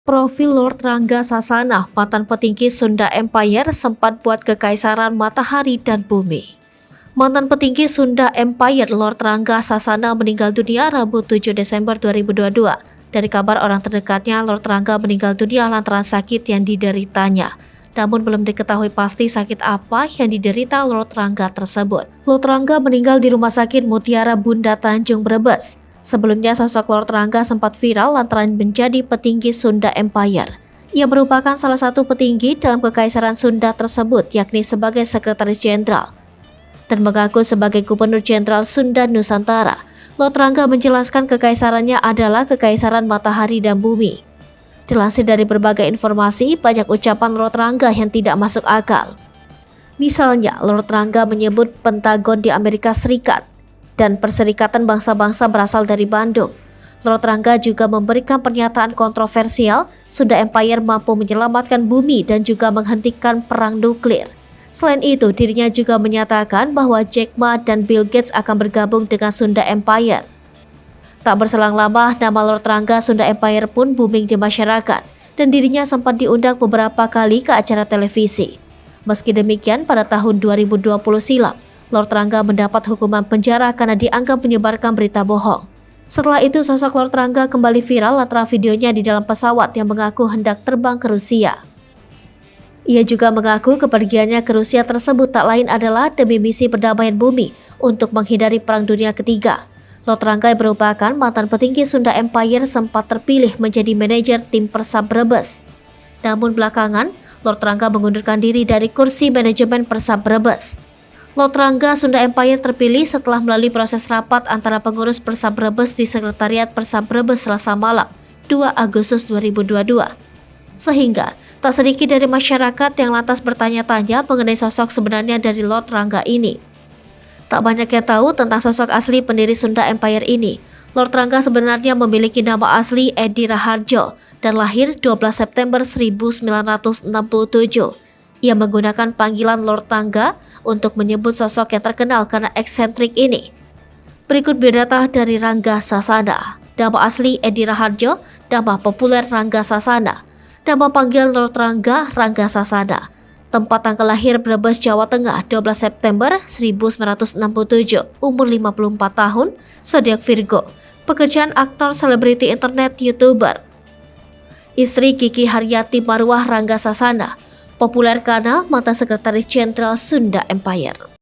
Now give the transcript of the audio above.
Profil Lord Rangga Sasana, mantan petinggi Sunda Empire, sempat buat kekaisaran matahari dan bumi. Mantan petinggi Sunda Empire Lord Rangga Sasana meninggal dunia Rabu 7 Desember 2022. Dari kabar orang terdekatnya, Lord Rangga meninggal dunia lantaran sakit yang dideritanya. Namun belum diketahui pasti sakit apa yang diderita Lord Rangga tersebut. Lord Rangga meninggal di Rumah Sakit Mutiara Bunda Tanjung Brebes. Sebelumnya sosok Lord Rangga sempat viral lantaran menjadi petinggi Sunda Empire. Ia merupakan salah satu petinggi dalam kekaisaran Sunda tersebut, yakni sebagai sekretaris jenderal dan mengaku sebagai gubernur jenderal Sunda Nusantara. Lord Rangga menjelaskan kekaisarannya adalah kekaisaran matahari dan bumi. Dilansir dari berbagai informasi, banyak ucapan Lord Rangga yang tidak masuk akal. Misalnya, Lord Rangga menyebut Pentagon di Amerika Serikat dan Perserikatan Bangsa-Bangsa berasal dari Bandung. Lord Rangga juga memberikan pernyataan kontroversial, Sunda Empire mampu menyelamatkan bumi dan juga menghentikan perang nuklir. Selain itu, dirinya juga menyatakan bahwa Jack Ma dan Bill Gates akan bergabung dengan Sunda Empire. Tak berselang lama, nama Lord Rangga Sunda Empire pun booming di masyarakat, dan dirinya sempat diundang beberapa kali ke acara televisi. Meski demikian, pada tahun 2020 silam, Lord Rangga mendapat hukuman penjara karena dianggap menyebarkan berita bohong. Setelah itu, sosok Lord Rangga kembali viral lantaran videonya di dalam pesawat yang mengaku hendak terbang ke Rusia. Ia juga mengaku kepergiannya ke Rusia tersebut tak lain adalah demi misi perdamaian bumi untuk menghindari Perang Dunia Ketiga. Lord Rangga yang merupakan mantan petinggi Sunda Empire sempat terpilih menjadi manajer tim Persab Brebes. Namun belakangan, Lord Rangga mengundurkan diri dari kursi manajemen Persab Brebes. Lord Rangga Sunda Empire terpilih setelah melalui proses rapat antara pengurus Persab Brebes di Sekretariat Persab Brebes Selasa malam, 2 Agustus 2022. Sehingga, tak sedikit dari masyarakat yang lantas bertanya-tanya mengenai sosok sebenarnya dari Lord Rangga ini. Tak banyak yang tahu tentang sosok asli pendiri Sunda Empire ini. Lord Rangga sebenarnya memiliki nama asli Edi Raharjo dan lahir 12 September 1967. Ia menggunakan panggilan Lord Rangga untuk menyebut sosok yang terkenal karena eksentrik ini. Berikut biodata dari Rangga Sasana. Nama asli Edi Raharjo, nama populer Rangga Sasana. Nama panggilan Lord Rangga, Rangga Sasana. Tempat tanggal lahir Brebes, Jawa Tengah, 12 September 1967. Umur 54 tahun, zodiak Virgo. Pekerjaan aktor, selebriti internet, YouTuber. Istri Kiki Haryati Marwah Rangga Sasana. Populer karena mantan sekretaris jenderal Sunda Empire.